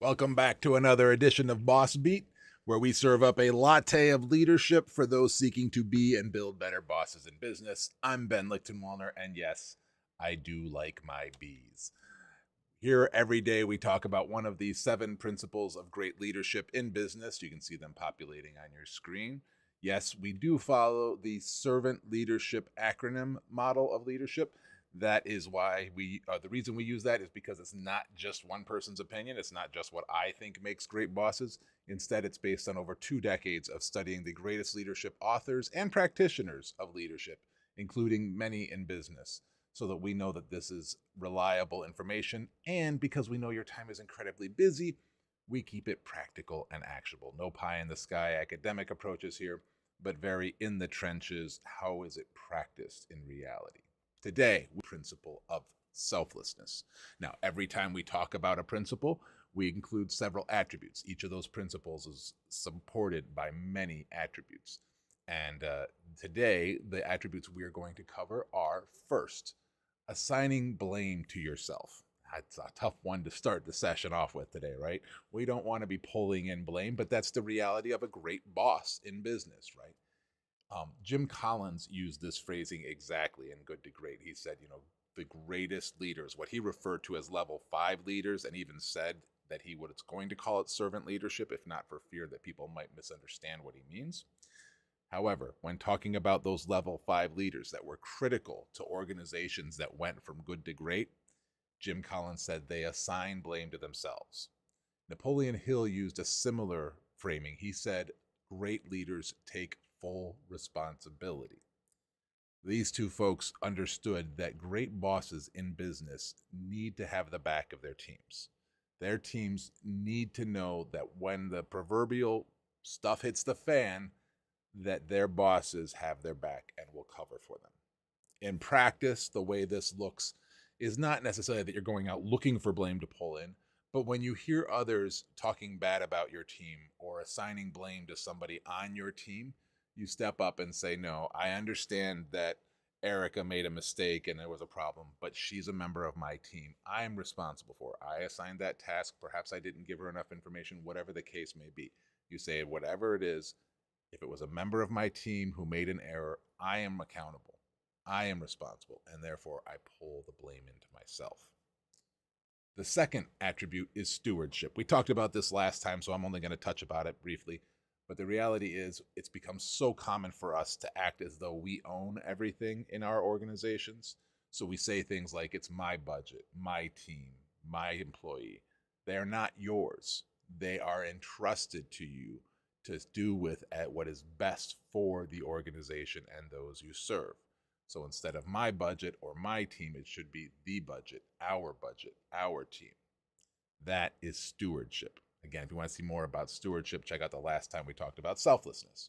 Welcome back to another edition of Boss Beat, where we serve up a latte of leadership for those seeking to be and build better bosses in business. I'm Ben Lichtenwallner, and yes, I do like my bees. Here every day we talk about one of the 7 principles of great leadership in business. You can see them populating on your screen. Yes, we do follow the servant leadership acronym model of leadership. That is why the reason we use that is because it's not just one person's opinion. It's not just what I think makes great bosses. Instead, it's based on over 2 decades of studying the greatest leadership authors and practitioners of leadership, including many in business, so that we know that this is reliable information. And because we know your time is incredibly busy, we keep it practical and actionable. No pie in the sky academic approaches here, but very in the trenches. How is it practiced in reality? Today, principle of selflessness. Now, every time we talk about a principle, we include several attributes. Each of those principles is supported by many attributes. And today, the attributes we are going to cover are: first, assigning blame to yourself. That's a tough one to start the session off with today, right? We don't want to be pulling in blame, but that's the reality of a great boss in business, right? Jim Collins used this phrasing exactly in Good to Great. He said, the greatest leaders, what he referred to as level 5 leaders, and even said that he was going to call it servant leadership, if not for fear that people might misunderstand what he means. However, when talking about those level 5 leaders that were critical to organizations that went from good to great, Jim Collins said they assign blame to themselves. Napoleon Hill used a similar framing. He said, great leaders take full responsibility. These two folks understood that great bosses in business need to have the back of their teams. Their teams need to know that when the proverbial stuff hits the fan, that their bosses have their back and will cover for them. In practice, the way this looks is not necessarily that you're going out looking for blame to pull in, but when you hear others talking bad about your team or assigning blame to somebody on your team, you step up and say, no, I understand that Erica made a mistake and there was a problem, but she's a member of my team. I'm responsible for her. I assigned that task. Perhaps I didn't give her enough information, whatever the case may be. You say, whatever it is, if it was a member of my team who made an error, I am accountable. I am responsible, and therefore I pull the blame into myself. The second attribute is stewardship. We talked about this last time, so I'm only going to touch about it briefly. But the reality is, it's become so common for us to act as though we own everything in our organizations. So we say things like, it's my budget, my team, my employee. They are not yours. They are entrusted to you to do with what is best for the organization and those you serve. So instead of my budget or my team, it should be the budget, our team. That is stewardship. Again, if you want to see more about stewardship, check out the last time we talked about selflessness.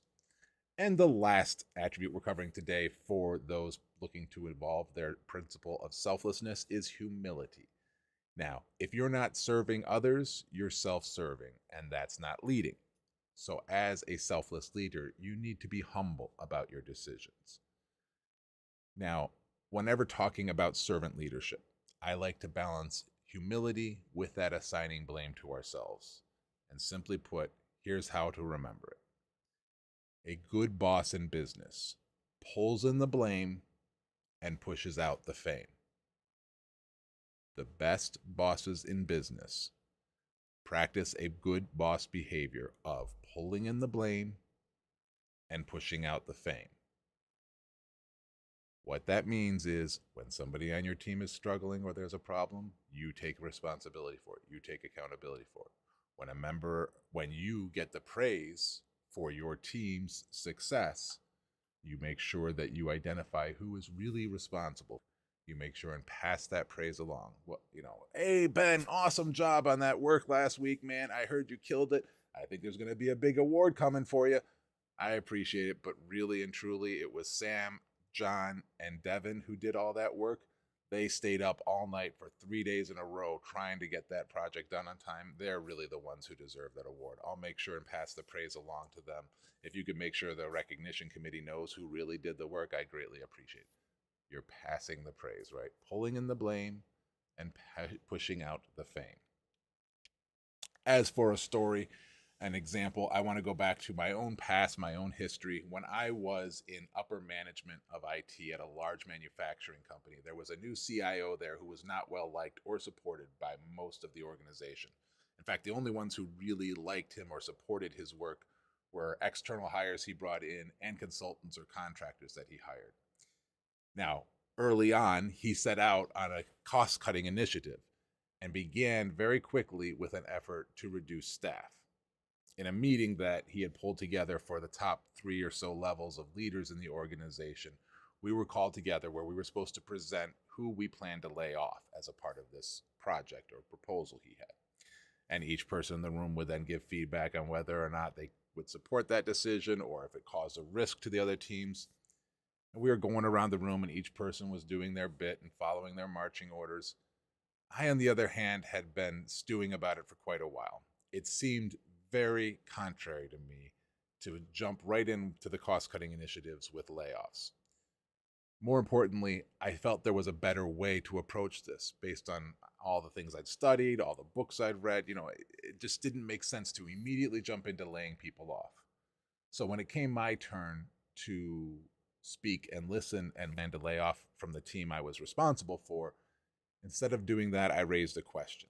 And the last attribute we're covering today for those looking to evolve their principle of selflessness is humility. Now, if you're not serving others, you're self-serving, and that's not leading. So as a selfless leader, you need to be humble about your decisions. Now, whenever talking about servant leadership, I like to balance humility with that assigning blame to ourselves. And simply put, here's how to remember it. A good boss in business pulls in the blame and pushes out the fame. The best bosses in business practice a good boss behavior of pulling in the blame and pushing out the fame. What that means is when somebody on your team is struggling or there's a problem, you take responsibility for it. You take accountability for it. When you get the praise for your team's success, you make sure that you identify who is really responsible. You make sure and pass that praise along. Well, hey, Ben, awesome job on that work last week, man. I heard you killed it. I think there's going to be a big award coming for you. I appreciate it, but really and truly, it was Sam, John, and Devin who did all that work. They stayed up all night for 3 days in a row trying to get that project done on time. They're really the ones who deserve that award. I'll make sure and pass the praise along to them. If you could make sure the recognition committee knows who really did the work, I greatly appreciate it. You're passing the praise, right? Pulling in the blame and pushing out the fame. As for a story, an example, I want to go back to my own past, my own history. When I was in upper management of IT at a large manufacturing company, there was a new CIO there who was not well liked or supported by most of the organization. In fact, the only ones who really liked him or supported his work were external hires he brought in and consultants or contractors that he hired. Now, early on, he set out on a cost cutting initiative and began very quickly with an effort to reduce staff. In a meeting that he had pulled together for the top 3 or so levels of leaders in the organization, we were called together where we were supposed to present who we planned to lay off as a part of this project or proposal he had. And each person in the room would then give feedback on whether or not they would support that decision or if it caused a risk to the other teams. And we were going around the room and each person was doing their bit and following their marching orders. I, on the other hand, had been stewing about it for quite a while. It seemed very contrary to me to jump right into the cost cutting initiatives with layoffs. More importantly, I felt there was a better way to approach this based on all the things I'd studied, all the books I'd read. It just didn't make sense to immediately jump into laying people off. So when it came my turn to speak and listen and land a layoff from the team I was responsible for, instead of doing that, I raised a question.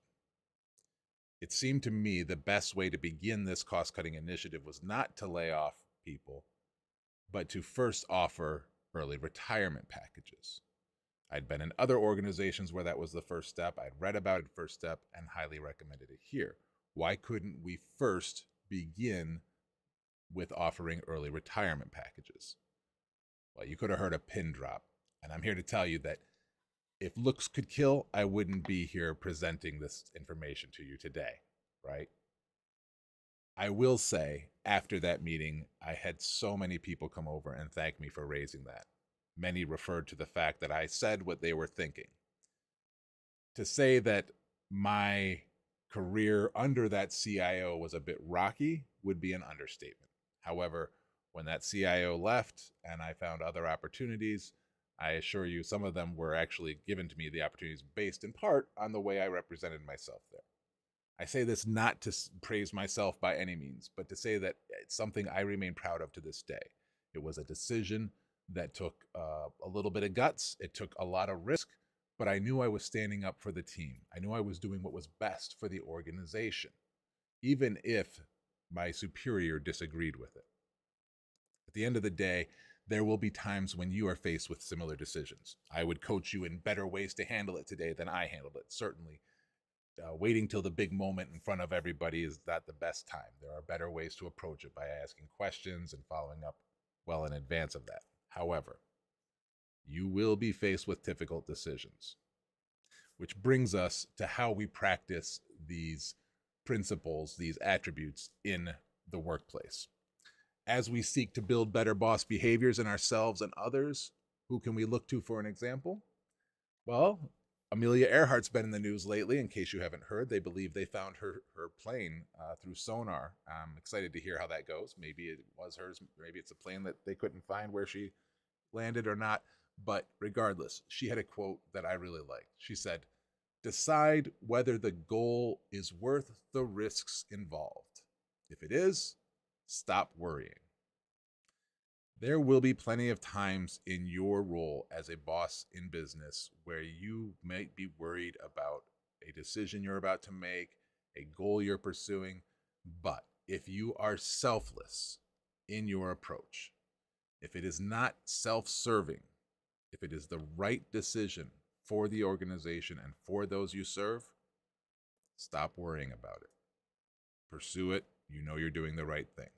It seemed to me the best way to begin this cost cutting initiative was not to lay off people, but to first offer early retirement packages. I'd been in other organizations where that was the first step. I'd read about it first step and highly recommended it here. Why couldn't we first begin with offering early retirement packages? Well, you could have heard a pin drop. And I'm here to tell you that if looks could kill, I wouldn't be here presenting this information to you today, right? I will say, after that meeting, I had so many people come over and thank me for raising that. Many referred to the fact that I said what they were thinking. To say that my career under that CIO was a bit rocky would be an understatement. However, when that CIO left and I found other opportunities, I assure you some of them were actually given to me, the opportunities based in part on the way I represented myself there. I say this not to praise myself by any means, but to say that it's something I remain proud of to this day. It was a decision that took a little bit of guts. It took a lot of risk, but I knew I was standing up for the team. I knew I was doing what was best for the organization, even if my superior disagreed with it. At the end of the day, there will be times when you are faced with similar decisions. I would coach you in better ways to handle it today than I handled it. Certainly, waiting till the big moment in front of everybody is not the best time. There are better ways to approach it by asking questions and following up well in advance of that. However, you will be faced with difficult decisions, which brings us to how we practice these principles, these attributes in the workplace. As we seek to build better boss behaviors in ourselves and others, who can we look to for an example? Well, Amelia Earhart's been in the news lately. In case you haven't heard, they believe they found her plane through sonar. I'm excited to hear how that goes. Maybe it was hers. Maybe it's a plane that they couldn't find where she landed or not. But regardless, she had a quote that I really liked. She said, "Decide whether the goal is worth the risks involved. If it is, stop worrying." There will be plenty of times in your role as a boss in business where you might be worried about a decision you're about to make, a goal you're pursuing. But if you are selfless in your approach, if it is not self serving, if it is the right decision for the organization and for those you serve, stop worrying about it. Pursue it. You know you're doing the right thing.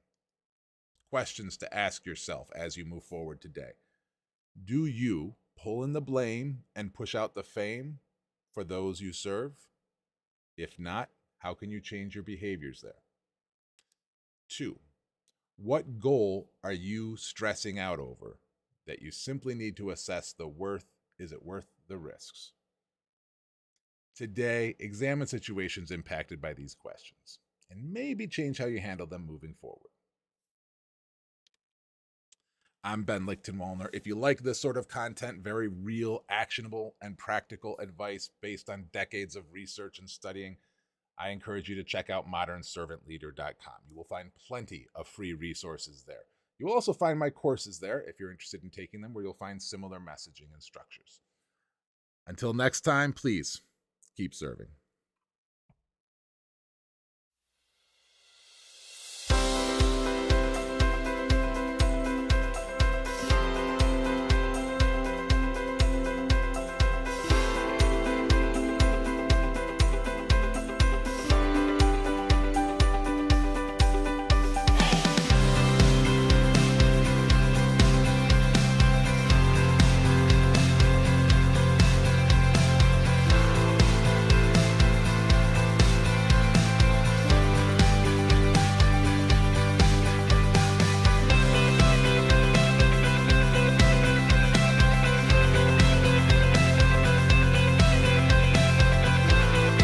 Questions to ask yourself as you move forward today. Do you pull in the blame and push out the fame for those you serve? If not, how can you change your behaviors there? 2, what goal are you stressing out over that you simply need to assess the worth? Is it worth the risks? Today, examine situations impacted by these questions and maybe change how you handle them moving forward. I'm Ben Lichtenwallner. If you like this sort of content, very real, actionable, and practical advice based on decades of research and studying, I encourage you to check out modernservantleader.com. You will find plenty of free resources there. You will also find my courses there if you're interested in taking them, where you'll find similar messaging and structures. Until next time, please keep serving.